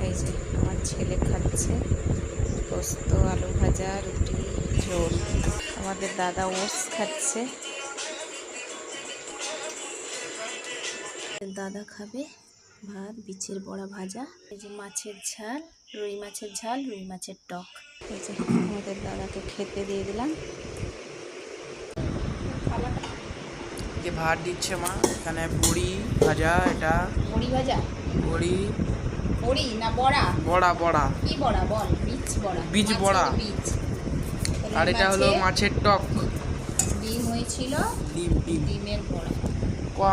এই যে আমার ছেলে খাচ্ছে পোস্ত, আলু ভাজা, রুটি, ঝোল। আমাদের দাদা ওটস খাচ্ছে। দাদা খাবে ভাত, বিচের বড়া ভাজা। এই যে মাছের ঝাল, রুই মাছের ঝাল, রুই মাছের টক। এই যে আমাদের দাদাকে খেতে দিয়ে দিলাম। যে ভাত দিচ্ছে মা, এখানে বড়ি ভাজা, এটা বড়ি ভাজা, বড়ি বড়ি না বড়া? বড়া, বড়া কি বড়া বল? বীজ বড়া, বীজ মাছের বড়া। বীজ। আর এটা হলো মাছের টক। ডিম হয়েছিল, ডিম ডিম ডিমের বড়া।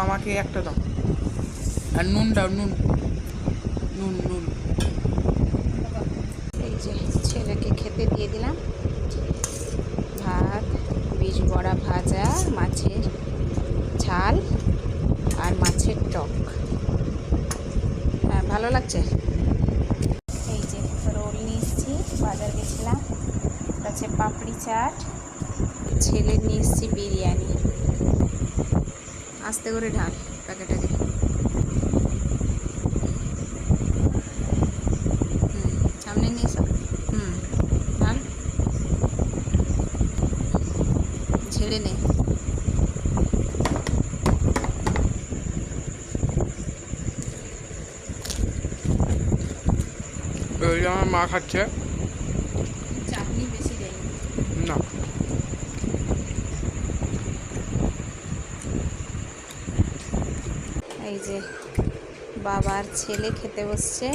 আমাকে একটা দাও। আর নুন দাও, নুন নুন নুন। এই যে ছেলেকে খেতে দিয়ে দিলাম ভাত, বীজ বড়া ভাজা, মাছের ঝাল আর মাছের টক। হ্যাঁ, ভালো লাগছে। এই যে রোল নিয়ে এসেছি, বাজার গেছিলাম। হচ্ছে পাপড়ি চাট। ছেলে নিয়ে এসেছি বিরিয়ানি। আস্তে করে ঢাল প্যাকেটাকে। সামনে নিয়ে এসো। ঢাল, ছেড়ে নে। আমার মা খাচ্ছে। চাটনি বেশি দেয় না, এই যে বাবার ছেলে খেতে বসছে।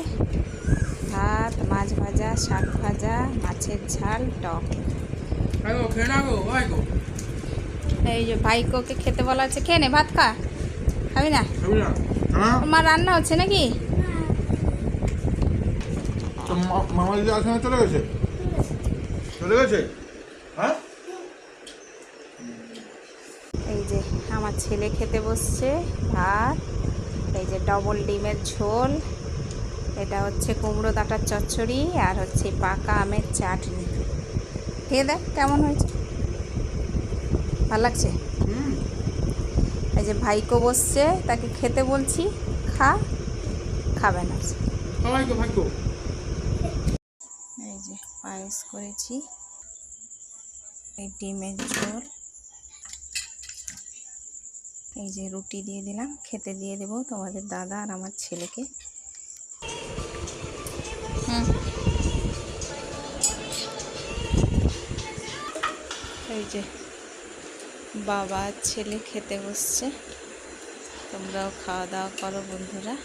ভাত, মাছ ভাজা, শাক ভাজা, মাছের ঝাল, টক। এই যে ভাইকোকে খেতে বলা হচ্ছে, খেয়ে নে, ভাত খা। খাবি না? মা রান্না হচ্ছে নাকি? মামা দিদি আসলে চলে গেছে, চলে গেছে। হ্যাঁ, এই যে আমার ছেলে খেতে বসছে ভাত। এই যে ডবল ডিমের ঝোল, এটা হচ্ছে কুমড়ো ডাঁটার চচ্চড়ি, আর হচ্ছে পাকা আমের চাটনি। খেয়ে দেখ কেমন হয়েছে, ভালো লাগছে? এই যে ভাইকো বসছে, তাকে খেতে বলছি, খা, খাবে না। এই যে পায়েস করেছি, এই ডিমের ঝোল। এই যে রুটি দিয়ে দিলাম, খেতে দিয়ে দেবো তোমাদের দাদা আর আমার ছেলেকে। এই যে বাবা ছেলে খেতে বসছে। তোমরাও খাওয়া দাওয়া করো বন্ধুরা।